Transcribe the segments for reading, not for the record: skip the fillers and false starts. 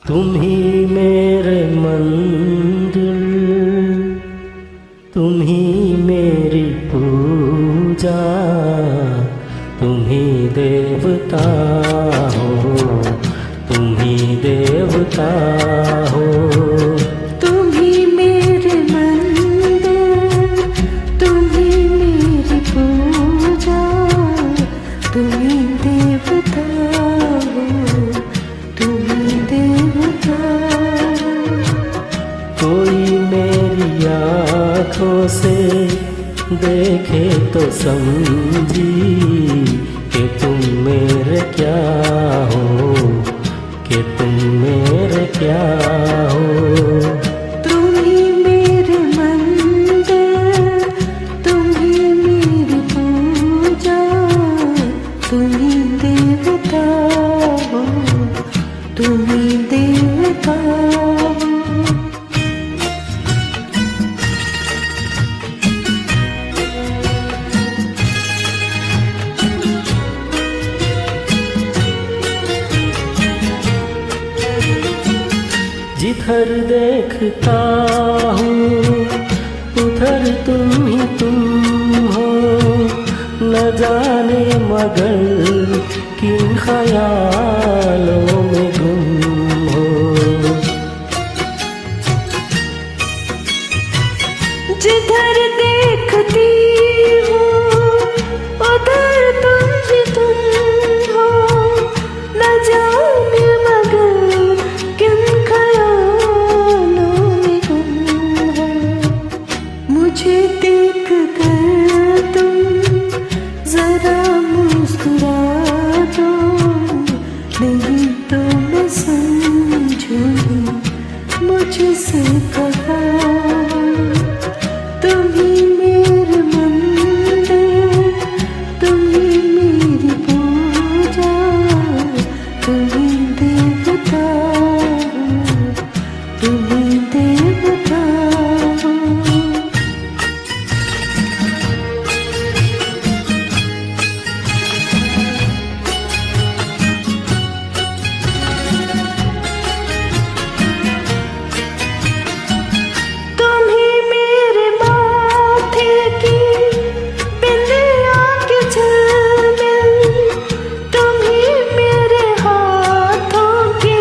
तुम ही मेरे मंदिर, तुम ही मेरी पूजा, तुम ही देवता हो, तुम ही देवता हो। तुम ही मेरे मंदिर, तुम ही मेरी पूजा, तुम ही देवता हो, तुम ही देवता। कोई मेरी आँखों से देखे तो समझी कि तुम मेरे क्या हो, कि तुम मेरे क्या हो। तुम ही मेरे मंदिर, तुम ही मेरी पूजा, तुम ही देवता हो, तुम ही देवता हो। जिधर देखता हूँ उधर तुम ही तुम हो, न जाने मगर किन ख्यालों में गुम हो। जिधर देखती हूँ उधर तुम ही तुम हो, न जाने मगर किन ख्यालों में गुम हो। मुझे देख कर तुम जरा मुस्कुरा दो, नहीं तो मैं समझूंगी मुझसे कहा। तुम ही मेरे मंदिर, तुम ही मेरी पूजा, तुम ही देवता हो, तुम ही देवता हो। तुम ही मेरे माथे की बिंदिया की झिलमिल, तुम ही मेरे हाथों के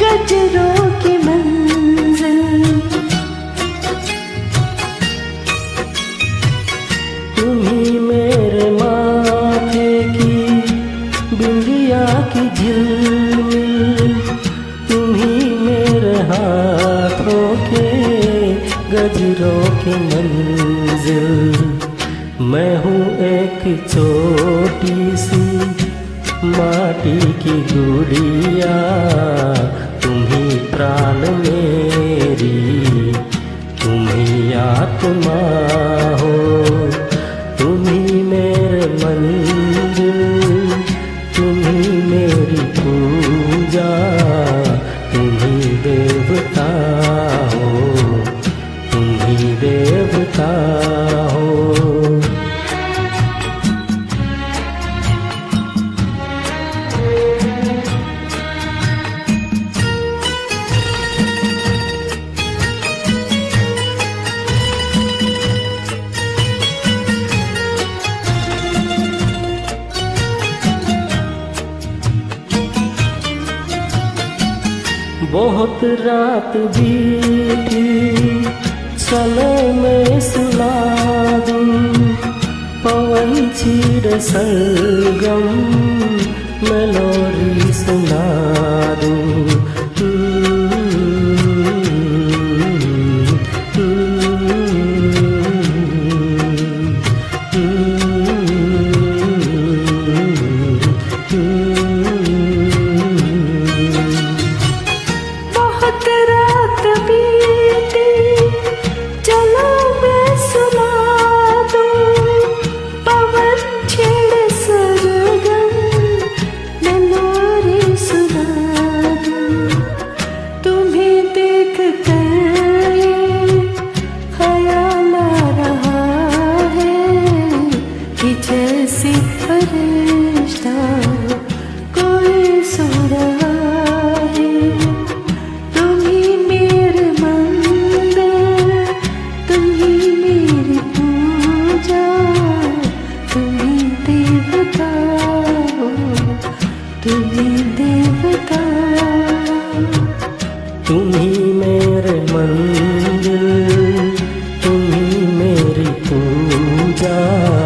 गजरों की मंजिल। तुम ही मेरे माथे की बिंदिया की झिलमिल, तुम ही मेरे हाथों के गजरों की मंजिल। मैं हूँ एक छोटी सी माटी की गुड़िया, तुम ही प्राण मेरी, तुम ही आत्मा हो। तुम ही मेरे मंदिर, तुम ही मेरी पूजा, तुम ही देवता हो, तुम ही देवता हो। बहुत रात बीती चलो मैं सुना दूं, पवन छीड़ सरगम मेलोडी सुना दूं। बहुत रात बीती चलो मैं सुना दूं, पवन छेड़े सरगम मेलोडी सुना मेरे देवता। तुम ही मेरे मंदिर, तुम ही मेरी पूजा।